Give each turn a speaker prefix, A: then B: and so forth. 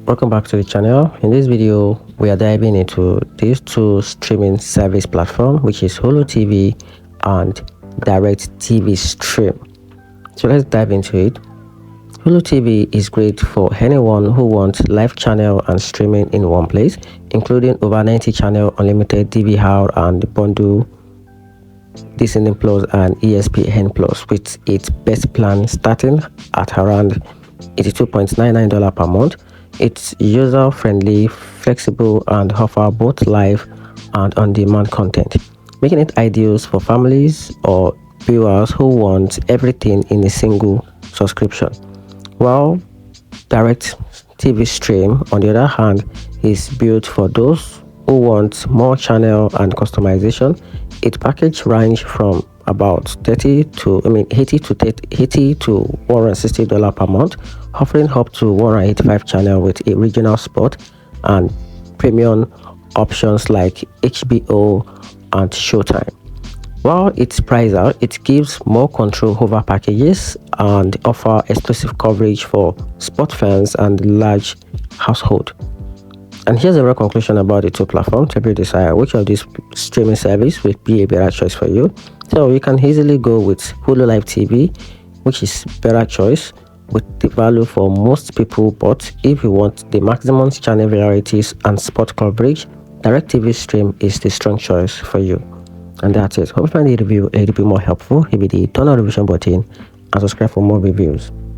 A: Welcome back to the channel. In this video we are diving into these two streaming service platform, which is Hulu TV and DIRECTV stream. So let's dive into it. Hulu TV is great for anyone who wants live channel and streaming in one place, including over 90 channel, unlimited DVR and bundle Disney Plus and ESPN Plus with its best plan starting at around $82.99 per month. It's user-friendly, flexible, and offer both live and on-demand content, making it ideal for families or viewers who want everything in a single subscription. While DIRECTV Stream, on the other hand, is built for those who want more channel and customization. Its package range from about $80 to $160 per month, offering up to 185 channel with a regional spot and premium options like HBO and Showtime. While it's pricier, it gives more control over packages and offer exclusive coverage for sport fans and large household. And here's a real conclusion about the two platforms. Help you decide which of these streaming service will be a better choice for you. So you can easily go with Hulu Live TV, which is better choice with the value for most people. But if you want the maximum channel varieties and sport coverage, DIRECTV Stream is the strong choice for you. And that's it. Hope you find the review a little bit more helpful. Hit the turn on notification button and subscribe for more reviews.